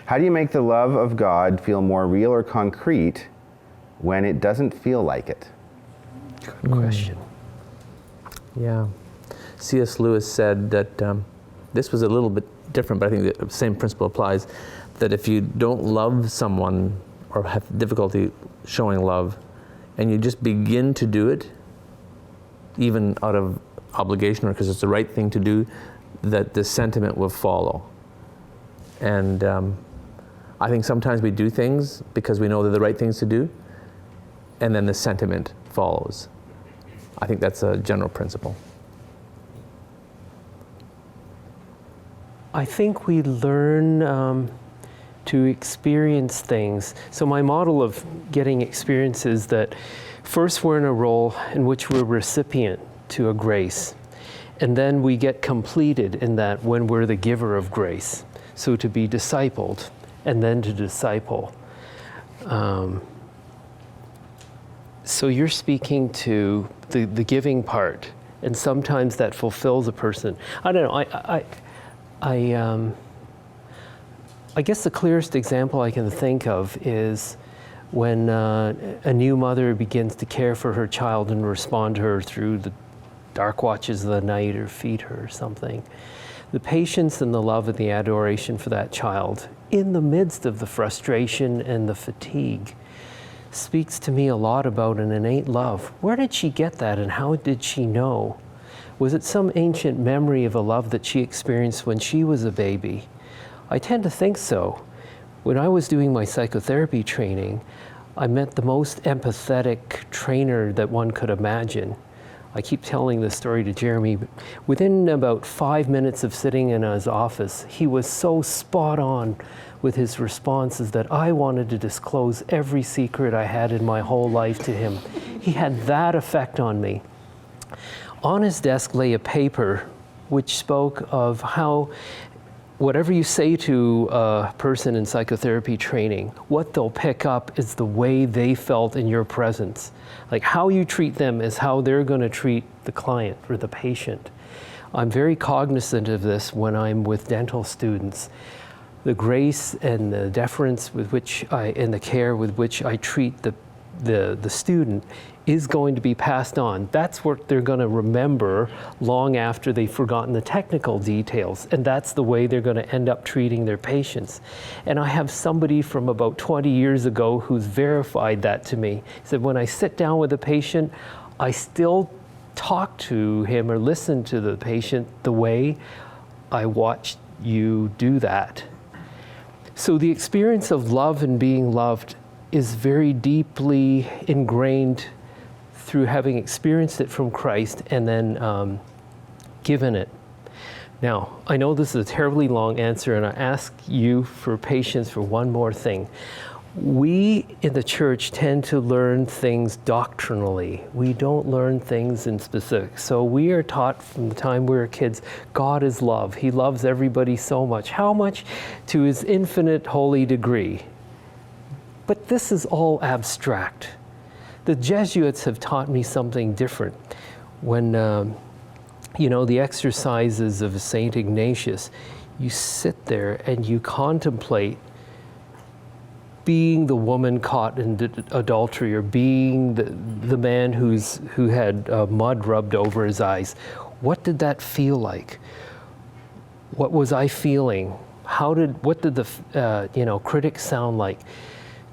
How do you make the love of God feel more real or concrete when it doesn't feel like it? Good question. Yeah. C.S. Lewis said that this was a little bit different, but I think the same principle applies, that if you don't love someone or have difficulty showing love, and you just begin to do it, even out of obligation or because it's the right thing to do, that the sentiment will follow. And I think sometimes we do things because we know they're the right things to do, and then the sentiment follows. I think that's a general principle. I think we learn to experience things. So my model of getting experience is that first we're in a role in which we're recipient to a grace, and then we get completed in that when we're the giver of grace. So to be discipled, and then to disciple. So you're speaking to the giving part, and sometimes that fulfills a person. I don't know, I guess the clearest example I can think of is when a new mother begins to care for her child and respond to her through the dark watches of the night or feed her or something. The patience and the love and the adoration for that child in the midst of the frustration and the fatigue speaks to me a lot about an innate love. Where did she get that, and how did she know? Was it some ancient memory of a love that she experienced when she was a baby? I tend to think so. When I was doing my psychotherapy training, I met the most empathetic trainer that one could imagine. I keep telling this story to Jeremy, but within about 5 minutes of sitting in his office, he was so spot on with his responses that I wanted to disclose every secret I had in my whole life to him. He had that effect on me. On his desk lay a paper which spoke of how whatever you say to a person in psychotherapy training, what they'll pick up is the way they felt in your presence. Like how you treat them is how they're going to treat the client or the patient. I'm very cognizant of this when I'm with dental students. The grace and the deference with which and the care with which I treat the student is going to be passed on. That's what they're going to remember long after they've forgotten the technical details, and that's the way they're going to end up treating their patients. And I have somebody from about 20 years ago who's verified that to me. He said, when I sit down with a patient, I still talk to him or listen to the patient the way I watched you do that. So the experience of love and being loved is very deeply ingrained through having experienced it from Christ and then given it. Now, I know this is a terribly long answer, and I ask you for patience for one more thing. We in the church tend to learn things doctrinally. We don't learn things in specifics. So we are taught from the time we were kids, God is love. He loves everybody so much. How much? To his infinite holy degree. But this is all abstract. The Jesuits have taught me something different. When, the exercises of St. Ignatius, you sit there and you contemplate being the woman caught in adultery, or being the man who had mud rubbed over his eyes. What did that feel like? What was I feeling? What did the critics sound like?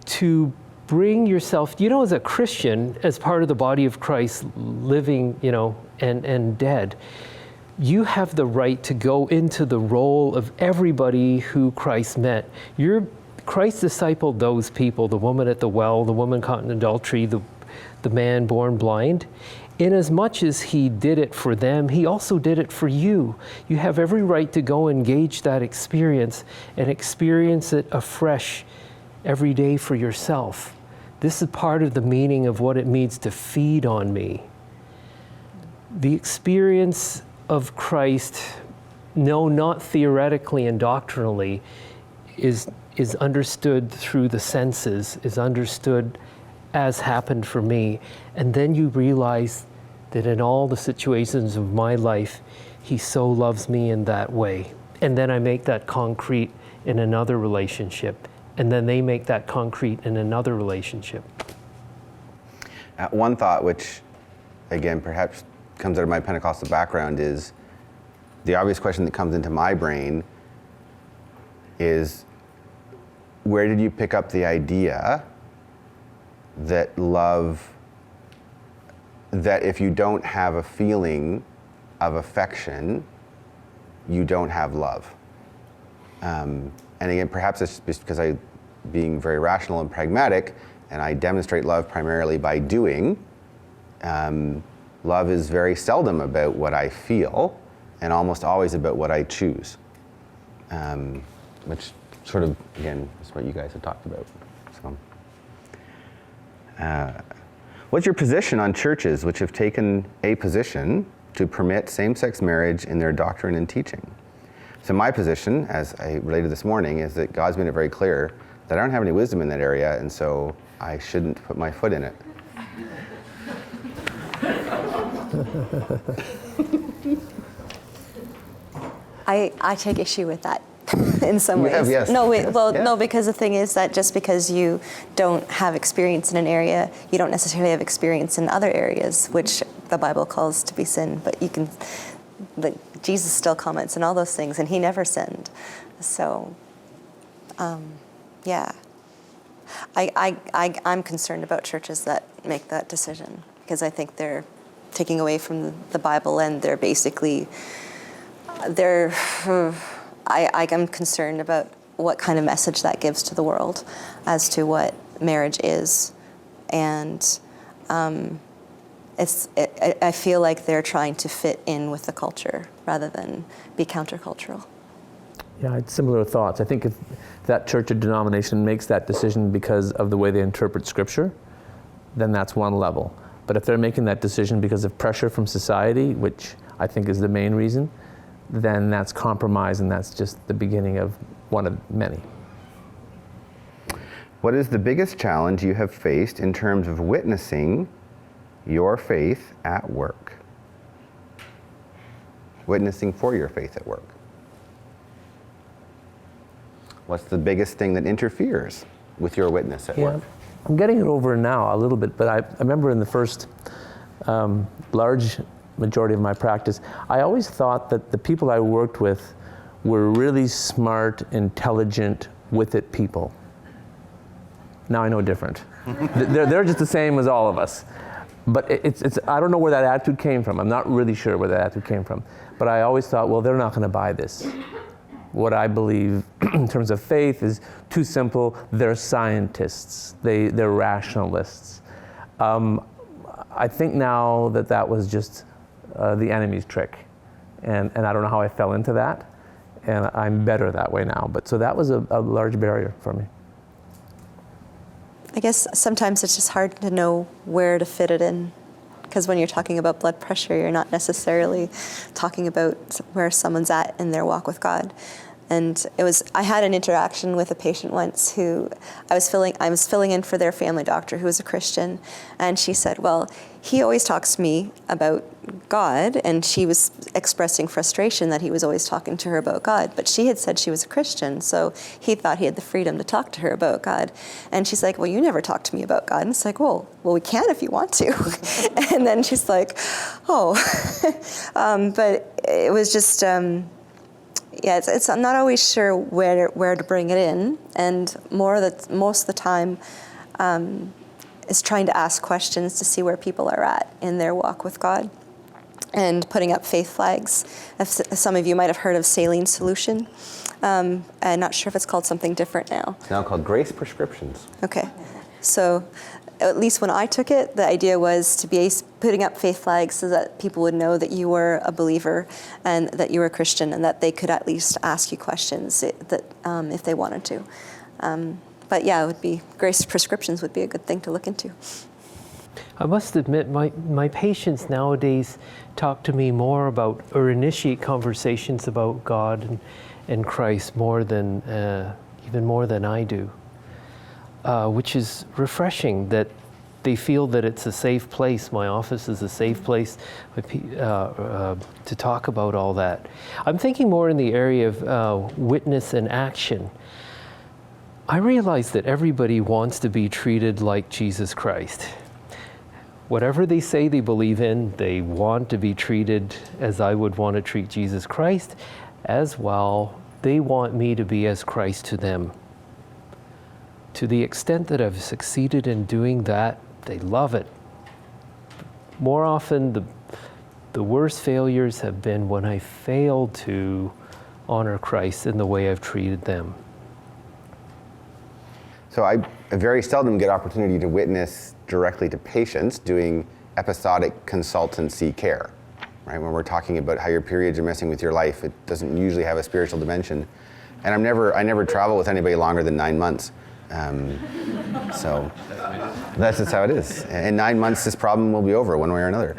To bring yourself, as a Christian, as part of the body of Christ, living, and dead, you have the right to go into the role of everybody who Christ met. Christ discipled those people, the woman at the well, the woman caught in adultery, the man born blind. Inasmuch as he did it for them, he also did it for you. You have every right to go engage that experience and experience it afresh every day for yourself. This is part of the meaning of what it means to feed on me. The experience of Christ, no, not theoretically and doctrinally, is understood through the senses, is understood as happened for me. And then you realize that in all the situations of my life, he so loves me in that way. And then I make that concrete in another relationship, and then they make that concrete in another relationship. One thought, which again perhaps comes out of my Pentecostal background, is the obvious question that comes into my brain is, where did you pick up the idea that love, that if you don't have a feeling of affection, you don't have love? And again, perhaps it's just because I, being very rational and pragmatic, and I demonstrate love primarily by doing. Love is very seldom about what I feel, and almost always about what I choose. Which sort of, again, is what you guys have talked about. So, what's your position on churches which have taken a position to permit same-sex marriage in their doctrine and teaching? So my position, as I related this morning, is that God's made it very clear that I don't have any wisdom in that area, and so I shouldn't put my foot in it. I take issue with that in some You ways. have, yes. No, Yes, well, yeah. no, because the thing is that just because you don't have experience in an area, you don't necessarily have experience in other areas, which the Bible calls to be sin. But you can, Jesus still comments on all those things, and he never sinned. So, yeah. I'm concerned about churches that make that decision, because I think they're taking away from the Bible, and they're basically, I'm concerned about what kind of message that gives to the world as to what marriage is. And I feel like they're trying to fit in with the culture rather than be countercultural. Yeah, I had similar thoughts. I think if that church or denomination makes that decision because of the way they interpret Scripture, then that's one level. But if they're making that decision because of pressure from society, which I think is the main reason, then that's compromise, and that's just the beginning of one of many. What is the biggest challenge you have faced in terms of witnessing your faith at work? Witnessing for your faith at work. What's the biggest thing that interferes with your witness at work? I'm getting it over now a little bit, but I remember in the first large majority of my practice, I always thought that the people I worked with were really smart, intelligent, with it people. Now I know different. They're just the same as all of us. But it's I don't know where that attitude came from. I'm not really sure where that attitude came from. But I always thought, well, they're not going to buy this. What I believe in terms of faith is too simple. They're scientists. They're rationalists. I think now that was just the enemy's trick. And I don't know how I fell into that. And I'm better that way now. But so that was a large barrier for me. I guess sometimes it's just hard to know where to fit it in, because when you're talking about blood pressure, you're not necessarily talking about where someone's at in their walk with God. And I had an interaction with a patient once who I was filling in for their family doctor, who was a Christian, and she said, well, he always talks to me about God, and she was expressing frustration that he was always talking to her about God, but she had said she was a Christian, so he thought he had the freedom to talk to her about God. And she's like, well, you never talk to me about God. And it's like, well, we can if you want to. And then she's like, oh. But it was just, it's I'm not always sure where to bring it in, and most of the time is trying to ask questions to see where people are at in their walk with God, and putting up faith flags. Some of you might have heard of Saline Solution. I'm not sure if it's called something different now. It's now called Grace Prescriptions. Okay, so at least when I took it, the idea was to be putting up faith flags so that people would know that you were a believer and that you were a Christian, and that they could at least ask you questions if they wanted to. But yeah, Grace Prescriptions would be a good thing to look into. I must admit, my patients nowadays talk to me more about, or initiate conversations about God and Christ more than, even more than I do, which is refreshing that they feel that it's a safe place. My office is a safe place to talk about all that. I'm thinking more in the area of witness and action. I realize that everybody wants to be treated like Jesus Christ. Whatever they say they believe in, they want to be treated as I would want to treat Jesus Christ. As well, they want me to be as Christ to them. To the extent that I've succeeded in doing that, they love it. More often, the worst failures have been when I failed to honor Christ in the way I've treated them. So I very seldom get opportunity to witness directly to patients doing episodic consultancy care. Right? When we're talking about how your periods are messing with your life, it doesn't usually have a spiritual dimension. And I never travel with anybody longer than 9 months. So that's just how it is. In 9 months, this problem will be over one way or another.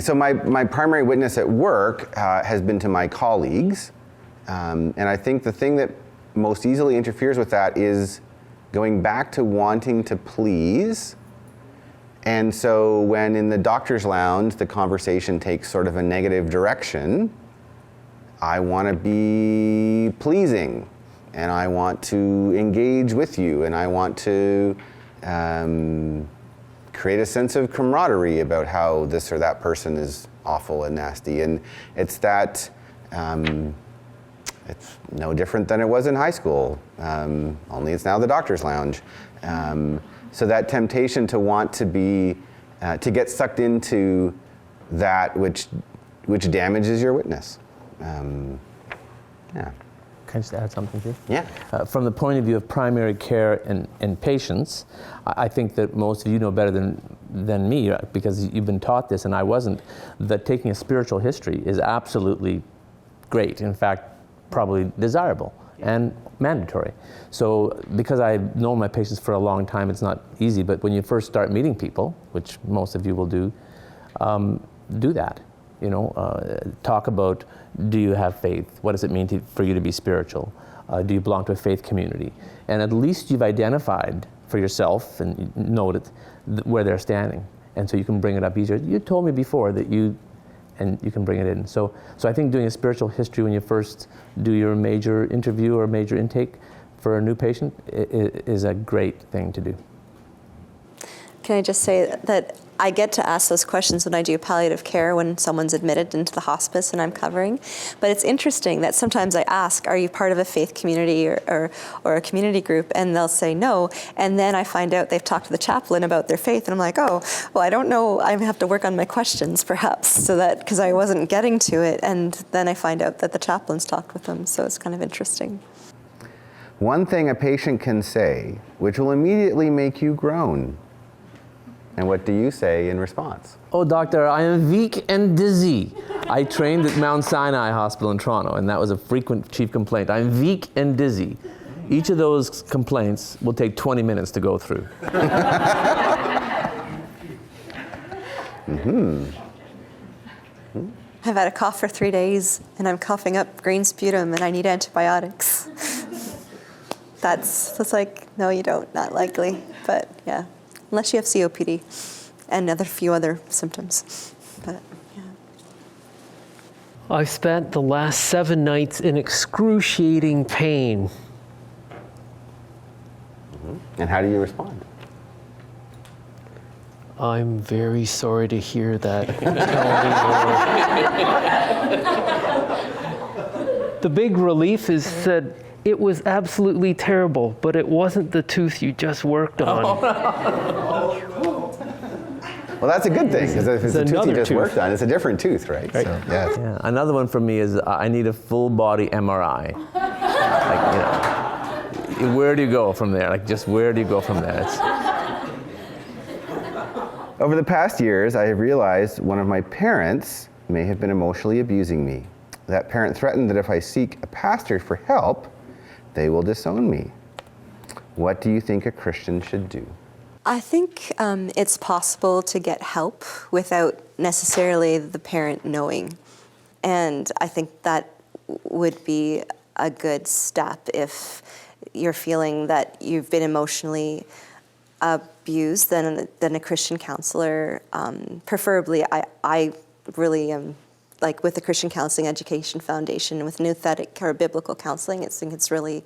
So my primary witness at work has been to my colleagues. And I think the thing that most easily interferes with that is going back to wanting to please. And so when in the doctor's lounge, the conversation takes sort of a negative direction, I want to be pleasing, and I want to engage with you, and I want to create a sense of camaraderie about how this or that person is awful and nasty. And it's that, it's no different than it was in high school, only it's now the doctor's lounge. So that temptation to want to be, to get sucked into that which damages your witness. Yeah. Can I just add something to you? Yeah. From the point of view of primary care and patients, I think that most of you know better than me, because you've been taught this and I wasn't, that taking a spiritual history is absolutely great. In fact, probably desirable and mandatory. So because I've known my patients for a long time, it's not easy, but when you first start meeting people, which most of you will do that. You know, talk about, do you have faith? What does it mean for you to be spiritual? Do you belong to a faith community? And at least you've identified for yourself and noted where they're standing. And so you can bring it up easier. You told me before that you can bring it in. So I think doing a spiritual history when you first do your major interview or major intake for a new patient is a great thing to do. Can I just say that I get to ask those questions when I do palliative care when someone's admitted into the hospice and I'm covering. But it's interesting that sometimes I ask, are you part of a faith community or a community group? And they'll say no. And then I find out they've talked to the chaplain about their faith. And I'm like, oh, well, I don't know. I have to work on my questions perhaps, so that, because I wasn't getting to it. And then I find out that the chaplain's talked with them. So it's kind of interesting. One thing a patient can say, which will immediately make you groan. And what do you say in response? Oh, doctor, I am weak and dizzy. I trained at Mount Sinai Hospital in Toronto, and that was a frequent chief complaint. I'm weak and dizzy. Each of those complaints will take 20 minutes to go through. Mm-hmm. I've had a cough for 3 days, and I'm coughing up green sputum, and I need antibiotics. That's like, no, you don't, not likely, but yeah. Unless you have COPD and a few other symptoms. But yeah. I've spent the last 7 nights in excruciating pain. Mm-hmm. And how do you respond? I'm very sorry to hear that. Tell me more. The big relief is that it was absolutely terrible, but it wasn't the tooth you just worked on. Well, that's a good thing, because if it's a tooth you just worked on, it's a different tooth, right? So, yes. Yeah. Another one for me is I need a full body MRI. Like, you know, where do you go from there? Like, just where do you go from there? Over the past years, I have realized one of my parents may have been emotionally abusing me. That parent threatened that if I seek a pastor for help, they will disown me. What do you think a Christian should do? I think it's possible to get help without necessarily the parent knowing. And I think that would be a good step if you're feeling that you've been emotionally abused, then a Christian counselor. Preferably, I really am like with the Christian Counseling Education Foundation with Nouthetic or biblical counseling. I think it's really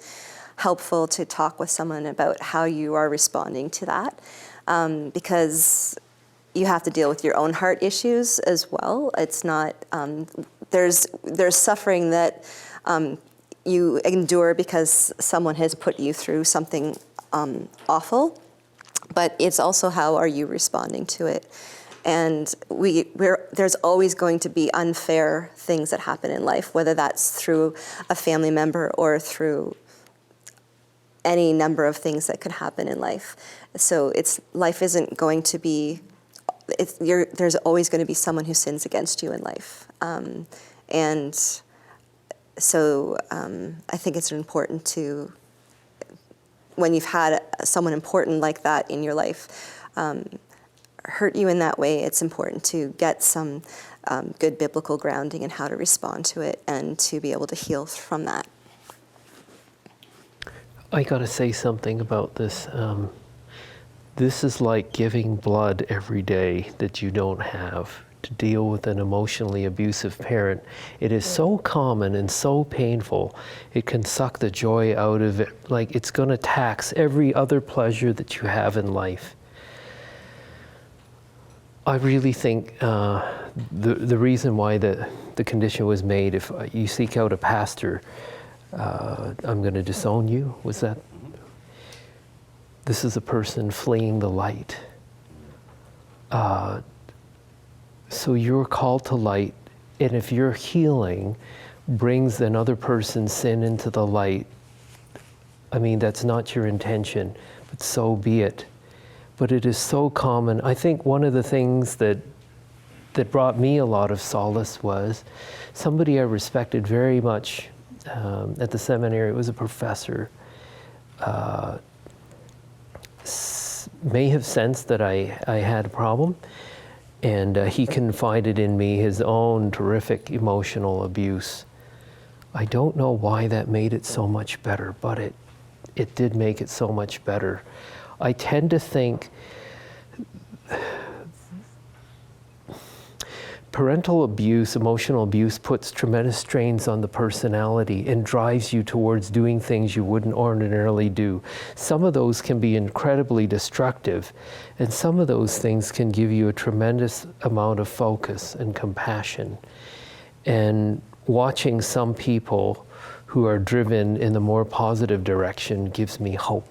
helpful to talk with someone about how you are responding to that, because you have to deal with your own heart issues as well. It's not there's suffering that you endure because someone has put you through something awful, but it's also how are you responding to it. And there's always going to be unfair things that happen in life, whether that's through a family member or through any number of things that could happen in life. So life isn't going to be, there's always going to be someone who sins against you in life. And so I think it's important to, when you've had someone important like that in your life, hurt you in that way, it's important to get some good biblical grounding in how to respond to it and to be able to heal from that. I got to say something about this. This is like giving blood every day that you don't have to deal with an emotionally abusive parent. It is so common and so painful. It can suck the joy out of it. Like it's going to tax every other pleasure that you have in life. I really think the reason why the condition was made, if you seek out a pastor, I'm going to disown you, was that? This is a person fleeing the light. So you're called to light, and if your healing brings another person's sin into the light, I mean, that's not your intention, but so be it. But it is so common. I think one of the things that brought me a lot of solace was somebody I respected very much at the seminary. It was a professor. May have sensed that I had a problem, and he confided in me his own terrific emotional abuse. I don't know why that made it so much better, but it did make it so much better. I tend to think parental abuse, emotional abuse, puts tremendous strains on the personality and drives you towards doing things you wouldn't ordinarily do. Some of those can be incredibly destructive, and some of those things can give you a tremendous amount of focus and compassion. And watching some people who are driven in the more positive direction gives me hope.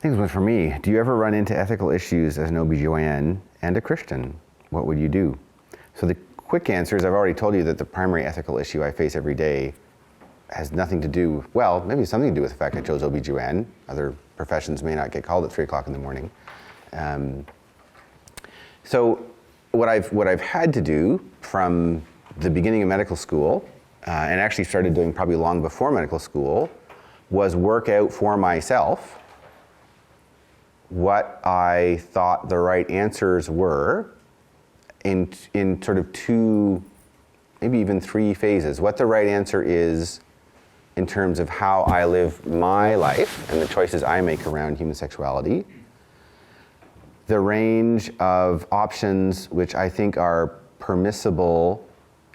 Things went for me. Do you ever run into ethical issues as an OBGYN and a Christian? What would you do? So the quick answer is I've already told you that the primary ethical issue I face every day has nothing to do, well, maybe something to do with the fact I chose OBGYN. Other professions may not get called at 3 o'clock in the morning. So what I've had to do from the beginning of medical school, and actually started doing probably long before medical school, was work out for myself what I thought the right answers were in sort of 2, maybe even 3 phases. What the right answer is in terms of how I live my life and the choices I make around human sexuality. The range of options which I think are permissible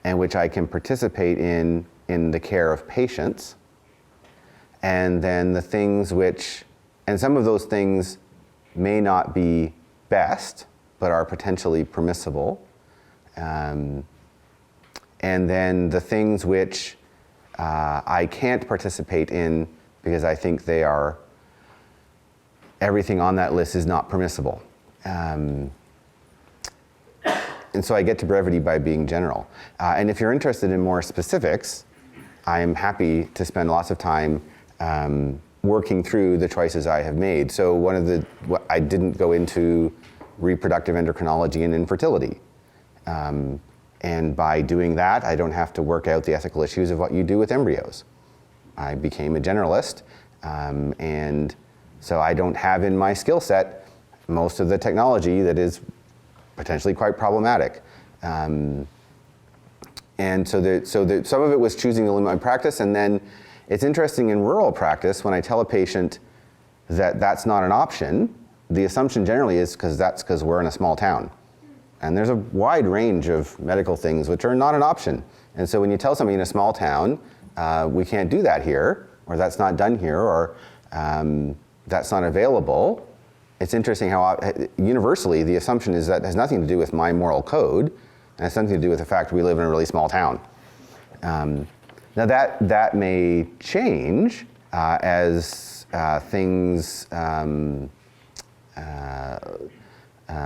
and which I can participate in the care of patients. And then the things which, and some of those things may not be best, but are potentially permissible. And then the things which I can't participate in because I think they are, everything on that list is not permissible. And so I get to brevity by being general. And if you're interested in more specifics, I'm happy to spend lots of time working through the choices I have made. So I didn't go into reproductive endocrinology and infertility. And by doing that, I don't have to work out the ethical issues of what you do with embryos. I became a generalist, and so I don't have in my skill set most of the technology that is potentially quite problematic. And so some of it was choosing to limit my practice, and then It's interesting in rural practice, when I tell a patient that that's not an option, the assumption generally is because we're in a small town. And there's a wide range of medical things which are not an option. And so when you tell somebody in a small town, we can't do that here, or that's not done here, or that's not available, it's interesting how universally the assumption is that has nothing to do with my moral code, and has something to do with the fact we live in a really small town. Now that may change as things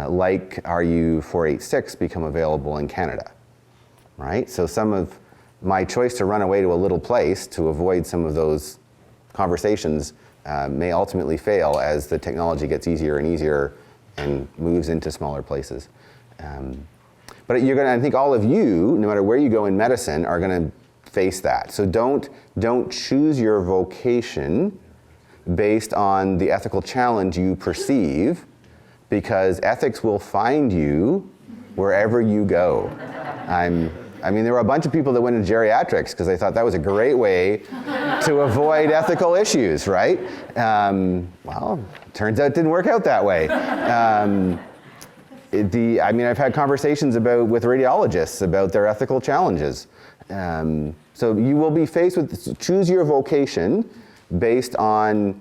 like RU486 become available in Canada, right? So some of my choice to run away to a little place to avoid some of those conversations may ultimately fail as the technology gets easier and easier and moves into smaller places. But I think all of you, no matter where you go in medicine, are going to face that. So don't choose your vocation based on the ethical challenge you perceive, because ethics will find you wherever you go. I mean, there were a bunch of people that went into geriatrics because they thought that was a great way to avoid ethical issues, right? Well, turns out it didn't work out that way. I've had conversations with radiologists about their ethical challenges. So you will be faced with, choose your vocation based on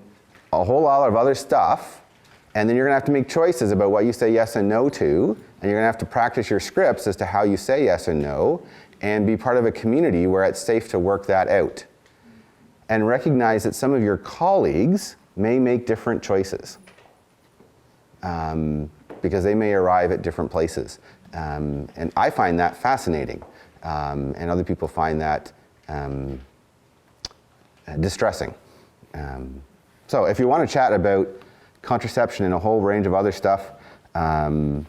a whole lot of other stuff, and then you're gonna have to make choices about what you say yes and no to, and you're gonna have to practice your scripts as to how you say yes and no, and be part of a community where it's safe to work that out. And recognize that some of your colleagues may make different choices, because they may arrive at different places. And I find that fascinating, and other people find that distressing. So if you want to chat about contraception and a whole range of other stuff, and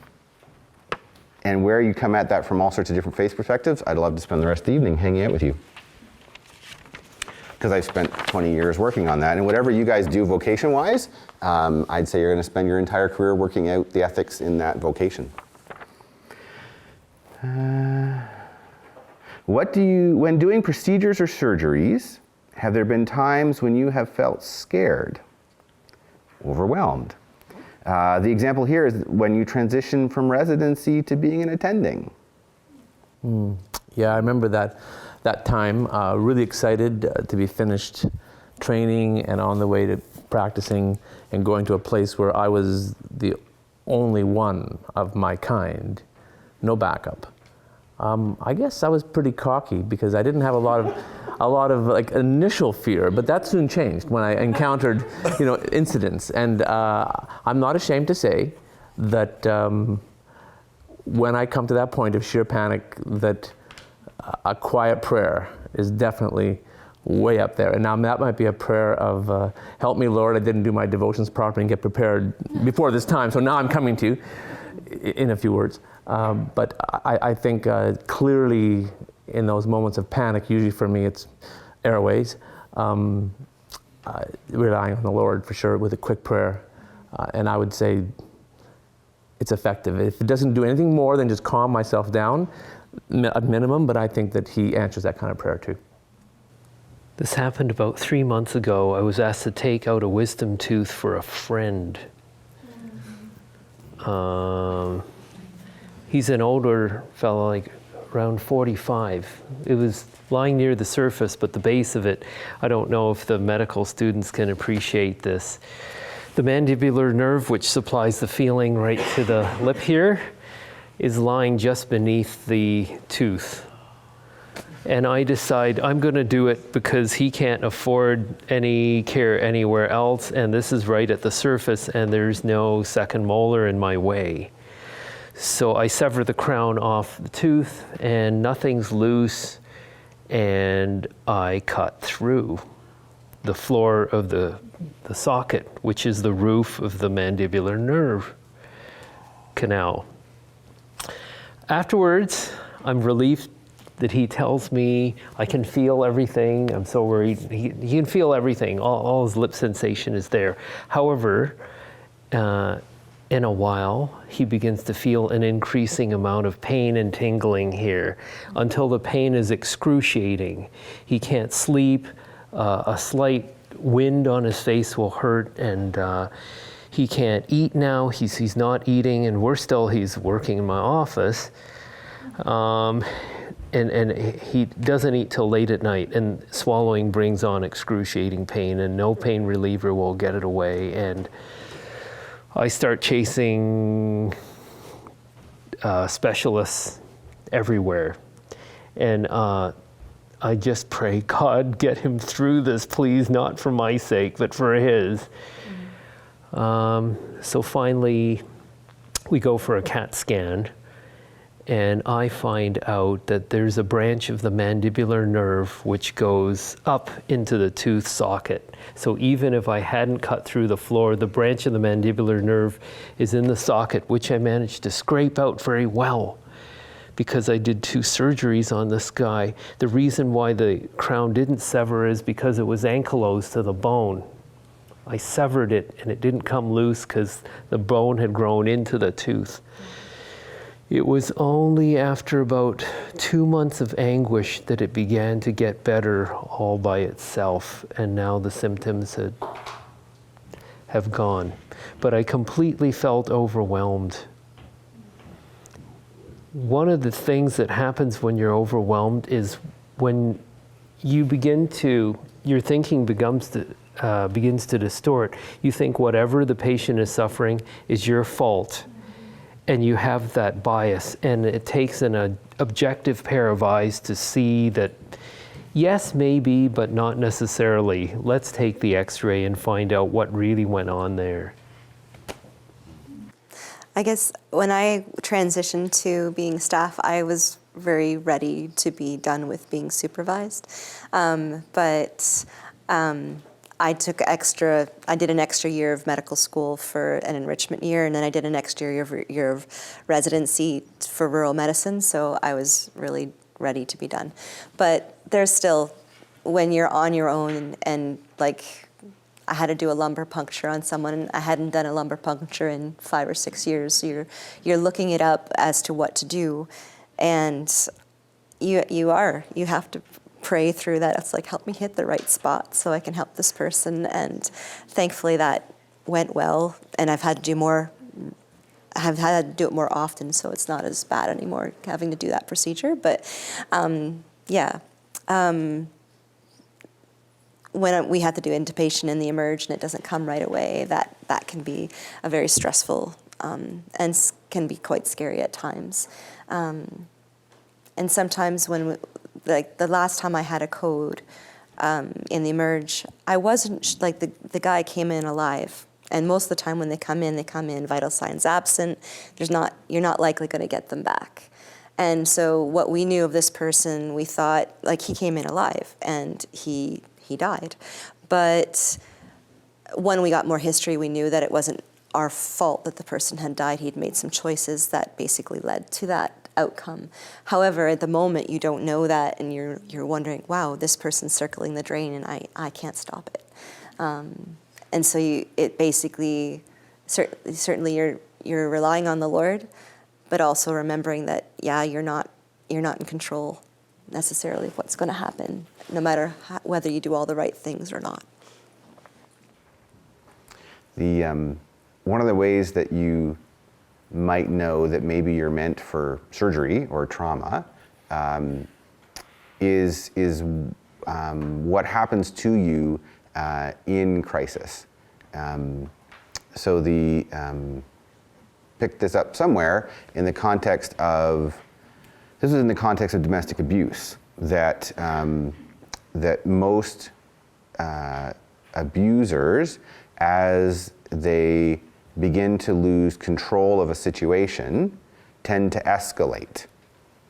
where you come at that from all sorts of different faith perspectives, I'd love to spend the rest of the evening hanging out with you. Because I've spent 20 years working on that, and whatever you guys do vocation-wise, I'd say you're going to spend your entire career working out the ethics in that vocation. When doing procedures or surgeries, have there been times when you have felt scared, overwhelmed? The example here is when you transition from residency to being an attending. Yeah, I remember that time, really excited to be finished training and on the way to practicing and going to a place where I was the only one of my kind, no backup. I guess I was pretty cocky because I didn't have a lot of like initial fear, but that soon changed when I encountered, incidents. And I'm not ashamed to say that when I come to that point of sheer panic, that a quiet prayer is definitely way up there. And now that might be a prayer of, help me, Lord, I didn't do my devotions properly and get prepared before this time, so now I'm coming to you, in a few words. But I think clearly in those moments of panic, usually for me it's airways, relying on the Lord for sure with a quick prayer. And I would say it's effective. If it doesn't do anything more than just calm myself down, at minimum, but I think that he answers that kind of prayer too. This happened about 3 months ago. I was asked to take out a wisdom tooth for a friend. He's an older fellow, like around 45. It was lying near the surface, but the base of it, I don't know if the medical students can appreciate this. The mandibular nerve, which supplies the feeling right to the lip here, is lying just beneath the tooth. And I decide I'm going to do it because he can't afford any care anywhere else, and this is right at the surface, and there's no second molar in my way. So I sever the crown off the tooth, and nothing's loose, and I cut through the floor of the socket, which is the roof of the mandibular nerve canal. Afterwards, I'm relieved that he tells me I can feel everything. I'm so worried. He can feel everything. All his lip sensation is there. However, in a while, he begins to feel an increasing amount of pain and tingling here until the pain is excruciating. He can't sleep. a slight wind on his face will hurt, and he can't eat now. He's not eating, and he's working in my office. And he doesn't eat till late at night, and swallowing brings on excruciating pain, and no pain reliever will get it away. And I start chasing specialists everywhere. And I just pray, God, get him through this, please, not for my sake, but for his. So finally, we go for a CAT scan. And I find out that there's a branch of the mandibular nerve which goes up into the tooth socket. So even if I hadn't cut through the floor, the branch of the mandibular nerve is in the socket, which I managed to scrape out very well because I did 2 surgeries on this guy. The reason why the crown didn't sever is because it was ankylosed to the bone. I severed it and it didn't come loose because the bone had grown into the tooth. It was only after about 2 months of anguish that it began to get better all by itself, and now the symptoms have gone. But I completely felt overwhelmed. One of the things that happens when you're overwhelmed is when you your thinking begins to distort. You think whatever the patient is suffering is your fault. And you have that bias, and it takes an objective pair of eyes to see that, yes, maybe, but not necessarily. Let's take the x-ray and find out what really went on there. I guess when I transitioned to being staff, I was very ready to be done with being supervised. I did an extra year of medical school for an enrichment year, and then I did an extra year of residency for rural medicine, so I was really ready to be done. But there's still, when you're on your own, and like, I had to do a lumbar puncture on someone, and I hadn't done a lumbar puncture in 5 or 6 years, so you're looking it up as to what to do, and you have to pray through that. It's like, help me hit the right spot so I can help this person. And thankfully that went well, and I've had to do it more often, so it's not as bad anymore having to do that procedure. But when we have to do intubation in the emerge and it doesn't come right away, that can be a very stressful and can be quite scary at times. And sometimes like the last time I had a code in the emerge, I wasn't, like the guy came in alive. And most of the time when they come in vital signs absent. You're not likely going to get them back. And so what we knew of this person, we thought, like, he came in alive and he died. But when we got more history, we knew that it wasn't our fault that the person had died. He'd made some choices that basically led to that outcome. However, at the moment, you don't know that, and you're wondering, wow, this person's circling the drain, and I can't stop it. And so it basically, certainly you're relying on the Lord, but also remembering that, yeah, you're not in control necessarily of what's going to happen, no matter whether you do all the right things or not. One of the ways that you might know that maybe you're meant for surgery or trauma is what happens to you in crisis. So picked this up somewhere in the context of, this was in the context of domestic abuse, that most abusers, as they begin to lose control of a situation, tend to escalate.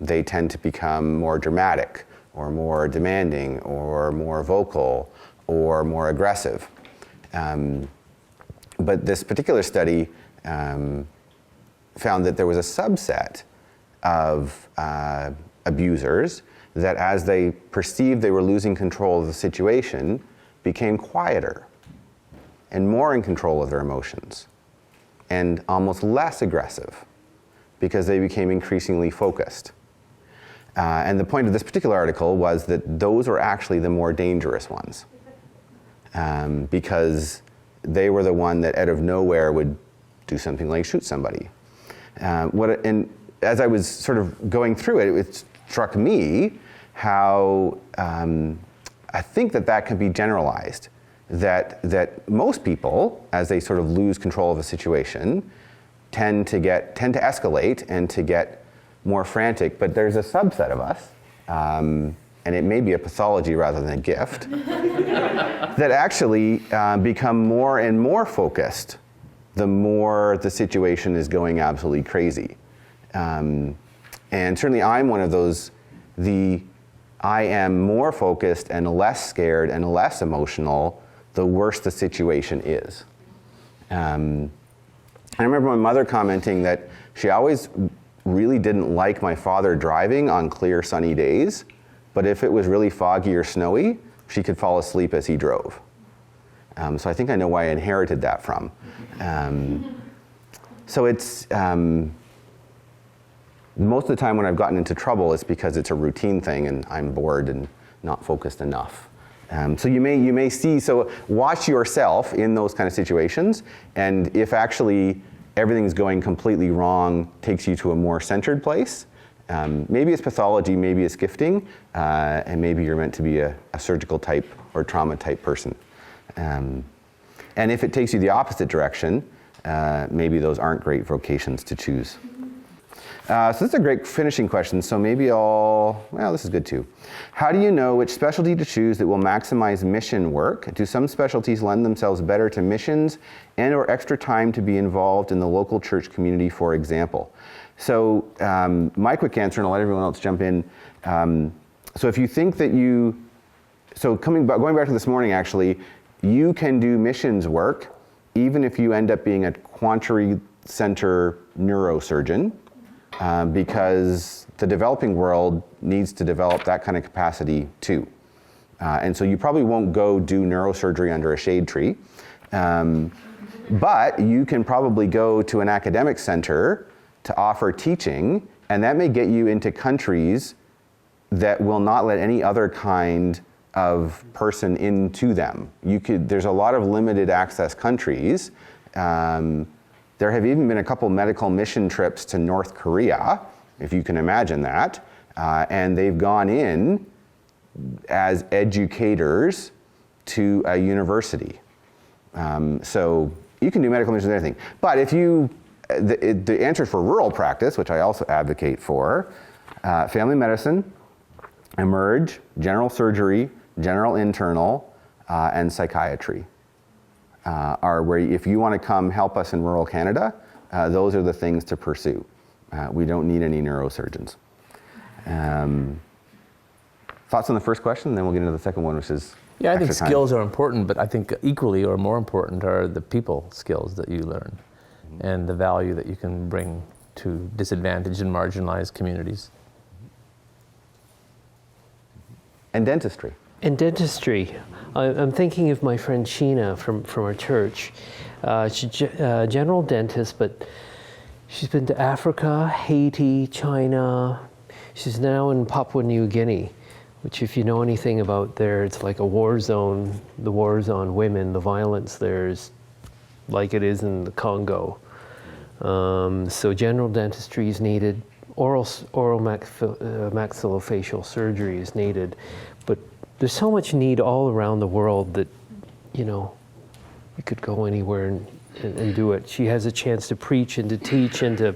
They tend to become more dramatic, or more demanding, or more vocal, or more aggressive. But this particular study found that there was a subset of abusers that, as they perceived they were losing control of the situation, became quieter and more in control of their emotions and almost less aggressive because they became increasingly focused. And the point of this particular article was that those were actually the more dangerous ones, because they were the one that out of nowhere would do something like shoot somebody. And as I was sort of going through it, it struck me how I think that can be generalized. That most people, as they sort of lose control of a situation, tend to escalate and to get more frantic. But there's a subset of us, and it may be a pathology rather than a gift, that actually become more and more focused the more the situation is going absolutely crazy. And certainly I'm one of those, I am more focused and less scared and less emotional the worse the situation is. I remember my mother commenting that she always really didn't like my father driving on clear sunny days, but if it was really foggy or snowy, she could fall asleep as he drove. So I think I know where I inherited that from. So it's, most of the time when I've gotten into trouble, it's because it's a routine thing and I'm bored and not focused enough. So you may see, so watch yourself in those kind of situations, and if actually everything's going completely wrong, takes you to a more centered place, maybe it's pathology, maybe it's gifting, and maybe you're meant to be a surgical type or trauma type person. And if it takes you the opposite direction, maybe those aren't great vocations to choose. So this is a great finishing question, so maybe this is good too. How do you know which specialty to choose that will maximize mission work? Do some specialties lend themselves better to missions and or extra time to be involved in the local church community, for example? So my quick answer, and I'll let everyone else jump in. So if you think that going back to this morning actually, you can do missions work even if you end up being a quaternary center neurosurgeon, because the developing world needs to develop that kind of capacity too. And so you probably won't go do neurosurgery under a shade tree, but you can probably go to an academic center to offer teaching, and that may get you into countries that will not let any other kind of person into them. There's a lot of limited access countries. There have even been a couple medical mission trips to North Korea, if you can imagine that, and they've gone in as educators to a university. So you can do medical missions and everything. But if the answer for rural practice, which I also advocate for, family medicine, emerge, general surgery, general internal, and psychiatry. Are where if you want to come help us in rural Canada, those are the things to pursue. We don't need any neurosurgeons. Thoughts on the first question, and then we'll get into the second one, which is I think extra time. skills are important, but I think equally or more important are the people skills that you learn and the value that you can bring to disadvantaged and marginalized communities. And dentistry. In dentistry, I'm thinking of my friend Sheena from our church. She's a general dentist, but she's been to Africa, Haiti, China. She's now in Papua New Guinea, which if you know anything about there, it's like a war zone. The wars on women, the violence there is like it is in the Congo. So general dentistry is needed. Oral maxillofacial surgery is needed. But there's so much need all around the world that, you could go anywhere and do it. She has a chance to preach and to teach and to,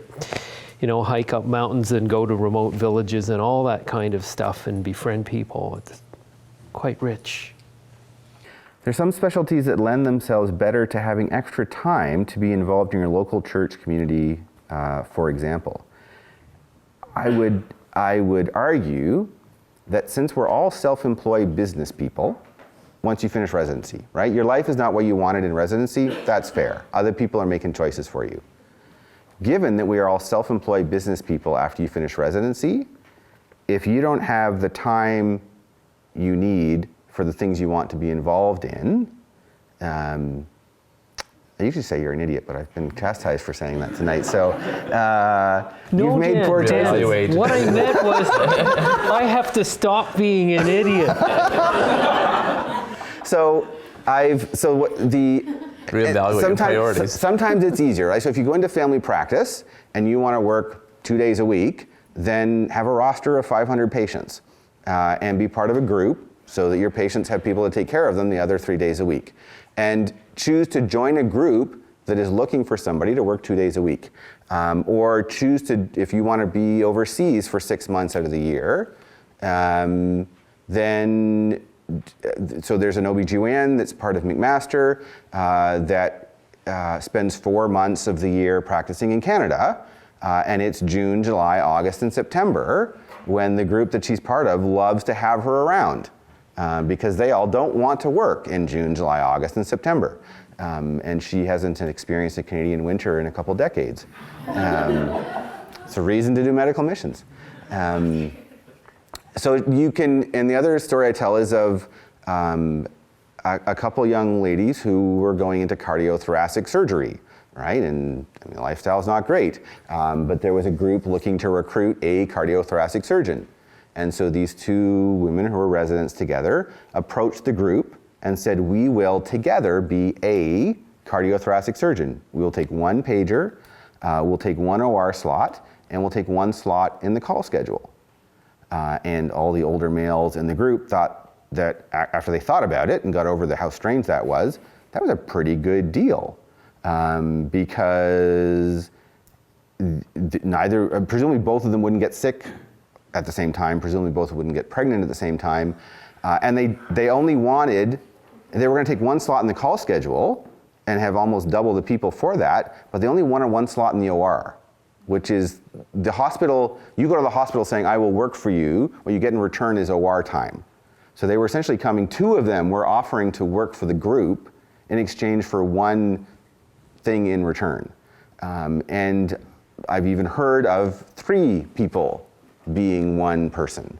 hike up mountains and go to remote villages and all that kind of stuff and befriend people. It's quite rich. There's some specialties that lend themselves better to having extra time to be involved in your local church community, for example. I would argue that since we're all self-employed business people, once you finish residency, right? Your life is not what you wanted in residency, that's fair. Other people are making choices for you. Given that we are all self-employed business people after you finish residency, if you don't have the time you need for the things you want to be involved in, I usually say you're an idiot, but I've been chastised for saying that tonight. So No, you've made Dan, poor Dan, choices. Evaluate. what I meant was I have to stop being an idiot. So Reevaluate your priorities. Sometimes it's easier. Right? So if you go into family practice and you want to work 2 days a week, then have a roster of 500 patients and be part of a group so that your patients have people to take care of them the other 3 days a week. And choose to join a group that is looking for somebody to work 2 days a week. Or choose to, if you want to be overseas for 6 months out of the year, then so there's an OBGYN that's part of McMaster that spends 4 months of the year practicing in Canada, and it's June, July, August, and September when the group that she's part of loves to have her around because they all don't want to work in June, July, August, and September. And she hasn't experienced a Canadian winter in a couple decades. It's a reason to do medical missions. So you can, and the other story I tell is of a couple young ladies who were going into cardiothoracic surgery, right? And I mean, the lifestyle is not great, but there was a group looking to recruit a cardiothoracic surgeon. And so these two women who were residents together approached the group and said, we will together be a cardiothoracic surgeon. We will take one pager, we'll take one OR slot, and we'll take one slot in the call schedule. And all the older males in the group thought that after they thought about it and got over how strange that was a pretty good deal. Because presumably both of them wouldn't get sick at the same time, presumably both wouldn't get pregnant at the same time. And they only wanted, they were gonna take one slot in the call schedule and have almost double the people for that, but they only wanted one slot in the OR. Which is the hospital, you go to the hospital saying, I will work for you, what you get in return is OR time. So they were essentially coming, two of them were offering to work for the group in exchange for one thing in return. And I've even heard of 3 people being one person.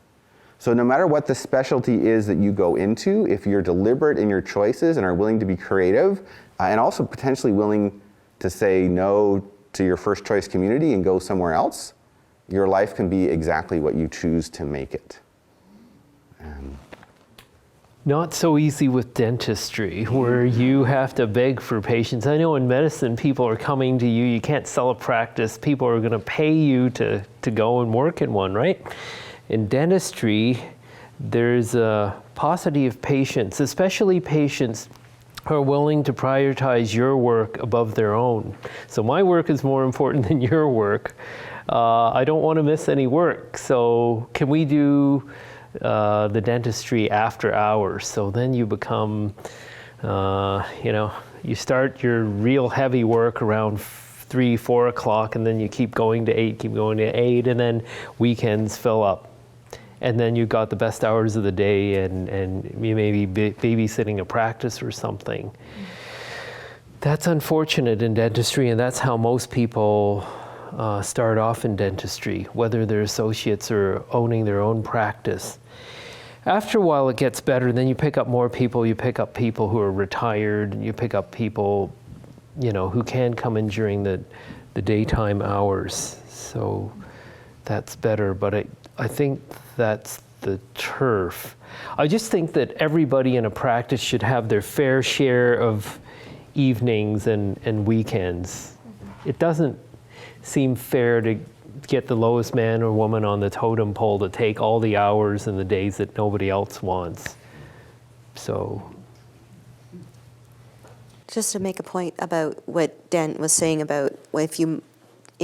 So no matter what the specialty is that you go into, if you're deliberate in your choices and are willing to be creative, and also potentially willing to say no to your first choice community and go somewhere else, your life can be exactly what you choose to make it. Not so easy with dentistry, where you have to beg for patients. I know in medicine, people are coming to you. You can't sell a practice. People are going to pay you to go and work in one, right? In dentistry, there's a paucity of patients, especially patients who are willing to prioritize your work above their own. So my work is more important than your work. I don't want to miss any work. So can we do the dentistry after hours? So then you become, you start your real heavy work around 3, 4 o'clock, and then you keep going to 8, keep going to 8, and then weekends fill up. And then you got the best hours of the day, and you may be babysitting a practice or something. That's unfortunate in dentistry, and that's how most people start off in dentistry, whether they're associates or owning their own practice. After a while, it gets better. Then you pick up more people. You pick up people who are retired. You pick up people, who can come in during the daytime hours. So that's better. But I think that's the turf. I just think that everybody in a practice should have their fair share of evenings and weekends. It doesn't seem fair to get the lowest man or woman on the totem pole to take all the hours and the days that nobody else wants. So. Just to make a point about what Dan was saying about if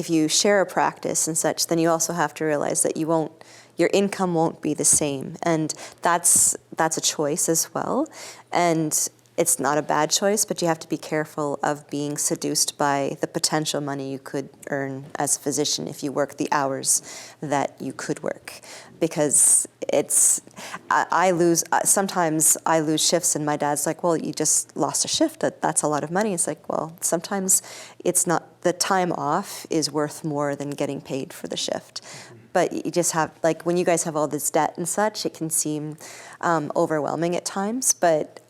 you share a practice and such, then you also have to realize that your income won't be the same, and that's a choice as well. And it's not a bad choice, but you have to be careful of being seduced by the potential money you could earn as a physician if you work the hours that you could work. Because sometimes I lose shifts and my dad's like, well, you just lost a shift, that's a lot of money. It's like, well, sometimes it's not, the time off is worth more than getting paid for the shift. But you just have, like when you guys have all this debt and such, it can seem overwhelming at times, but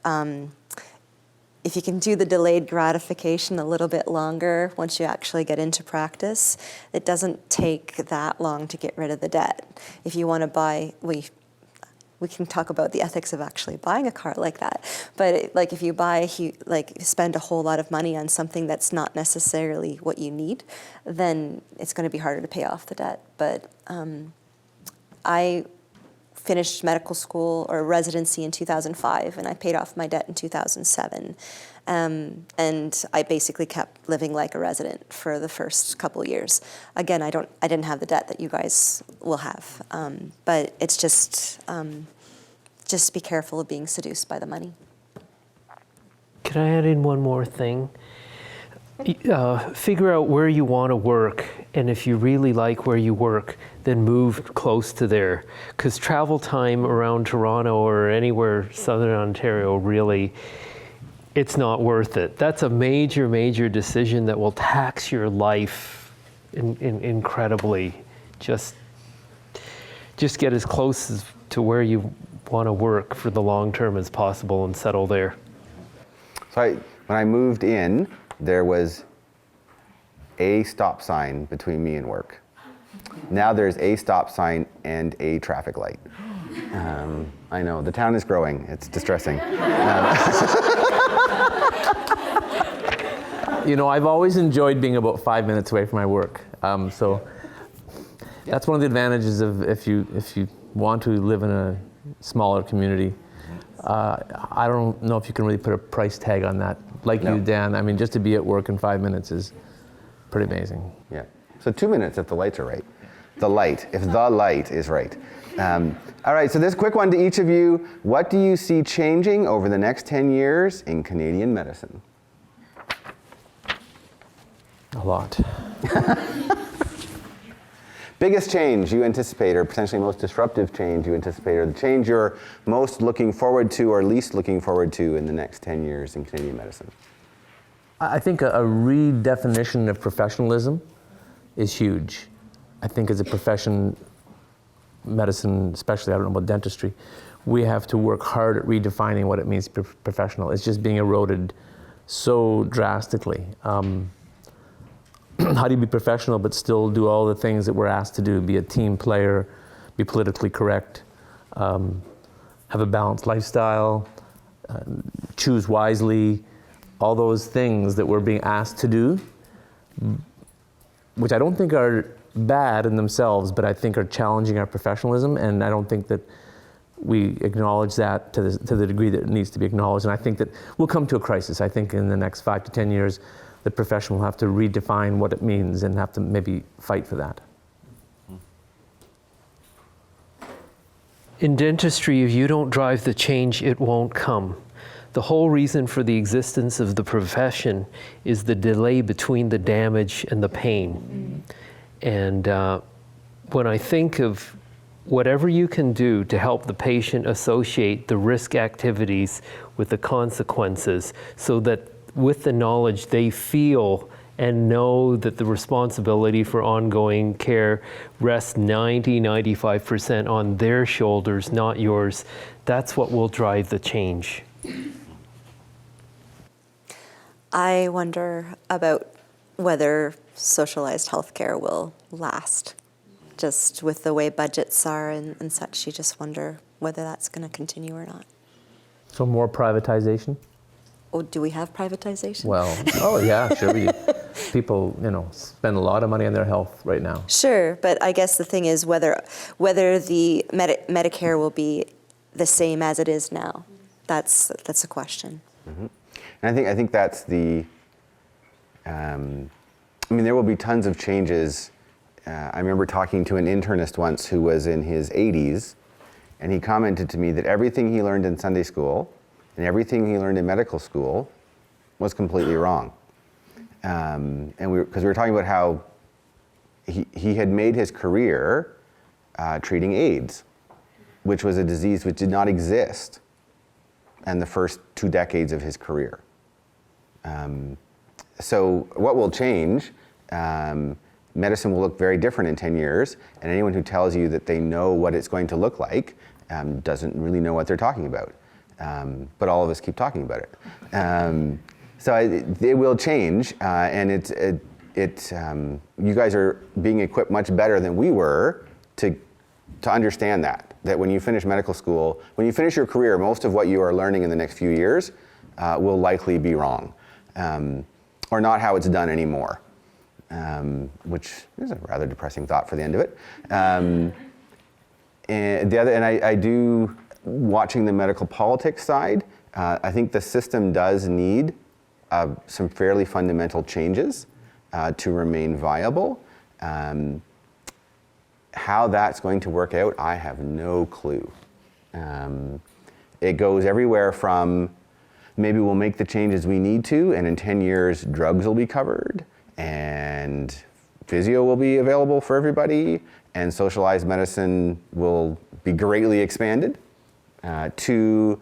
if you can do the delayed gratification a little bit longer once you actually get into practice, it doesn't take that long to get rid of the debt. If you want to buy, we can talk about the ethics of actually buying a car like that. But like if you spend a whole lot of money on something that's not necessarily what you need, then it's going to be harder to pay off the debt. But I finished medical school or residency in 2005, and I paid off my debt in 2007. And I basically kept living like a resident for the first couple of years. Again, I didn't have the debt that you guys will have, but it's just be careful of being seduced by the money. Can I add in one more thing? Figure out where you want to work, and if you really like where you work, then move close to there. Because travel time around Toronto or anywhere Southern Ontario, really, it's not worth it. That's a major, major decision that will tax your life incredibly. Just get as close to where you want to work for the long term as possible and settle there. So when I moved in, there was a stop sign between me and work. Now there's a stop sign and a traffic light. I know, the town is growing. It's distressing. You know, I've always enjoyed being about 5 minutes away from my work. So that's one of the advantages of if you want to live in a smaller community. I don't know if you can really put a price tag on that. Like No. you, Dan, I mean, just to be at work in 5 minutes is pretty amazing. Yeah. So 2 minutes if the lights are right. If the light is right. All right, so this quick one to each of you. What do you see changing over the next 10 years in Canadian medicine? A lot. Biggest change you anticipate, or potentially most disruptive change you anticipate, or the change you're most looking forward to or least looking forward to in the next 10 years in Canadian medicine? I think a redefinition of professionalism is huge. I think as a profession, medicine, especially, I don't know about dentistry, we have to work hard at redefining what it means to be professional. It's just being eroded so drastically. How do you be professional but still do all the things that we're asked to do? Be a team player, be politically correct, have a balanced lifestyle, choose wisely, all those things that we're being asked to do, which I don't think are bad in themselves, but I think are challenging our professionalism, and I don't think that we acknowledge that to the degree that it needs to be acknowledged. And I think that we'll come to a crisis. I think in the next 5 to 10 years, the profession will have to redefine what it means and have to maybe fight for that. In dentistry, if you don't drive the change, it won't come. The whole reason for the existence of the profession is the delay between the damage and the pain. And when I think of whatever you can do to help the patient associate the risk activities with the consequences, so that with the knowledge they feel and know that the responsibility for ongoing care rests 95% on their shoulders, not yours, that's what will drive the change. I wonder about whether socialized healthcare will last. Just with the way budgets are and such, you just wonder whether that's going to continue or not. So more privatization? Oh, do we have privatization? Well, oh yeah, sure we do. People, spend a lot of money on their health right now. Sure, but I guess the thing is whether the Medicare will be the same as it is now. That's a question. Mm-hmm. And I think that's the. There will be tons of changes. I remember talking to an internist once who was in his 80s, and he commented to me that everything he learned in Sunday school and everything he learned in medical school was completely wrong. Because we were talking about how he had made his career treating AIDS, which was a disease which did not exist in the first 2 decades of his career. So what will change? Medicine will look very different in 10 years, and anyone who tells you that they know what it's going to look like doesn't really know what they're talking about. but all of us keep talking about it. So it will change, and you guys are being equipped much better than we were to understand that when you finish medical school, when you finish your career, most of what you are learning in the next few years will likely be wrong, or not how it's done anymore, which is a rather depressing thought for the end of it. I do, watching the medical politics side, I think the system does need some fairly fundamental changes to remain viable. How that's going to work out, I have no clue. It goes everywhere from maybe we'll make the changes we need to, and in 10 years, drugs will be covered, and physio will be available for everybody, and socialized medicine will be greatly expanded, to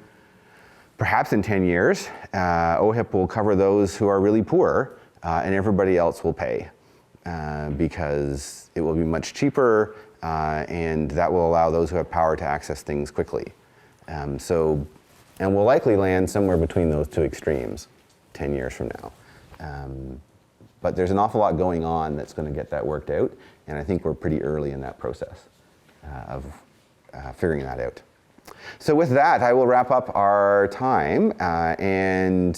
perhaps in 10 years, OHIP will cover those who are really poor, and everybody else will pay, because it will be much cheaper, and that will allow those who have power to access things quickly. And we'll likely land somewhere between those two extremes 10 years from now. But there's an awful lot going on that's going to get that worked out, and I think we're pretty early in that process of figuring that out. So with that, I will wrap up our time, and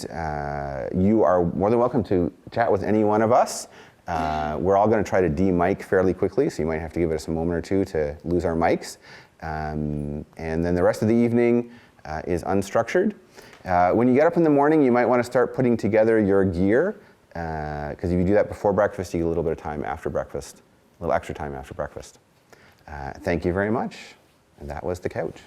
you are more than welcome to chat with any one of us. We're all going to try to de-mic fairly quickly, so you might have to give us a moment or two to lose our mics. And then the rest of the evening is unstructured. When you get up in the morning, you might want to start putting together your gear, because if you do that before breakfast, you get a little bit of time after breakfast, a little extra time after breakfast. Thank you very much. And that was The Couch.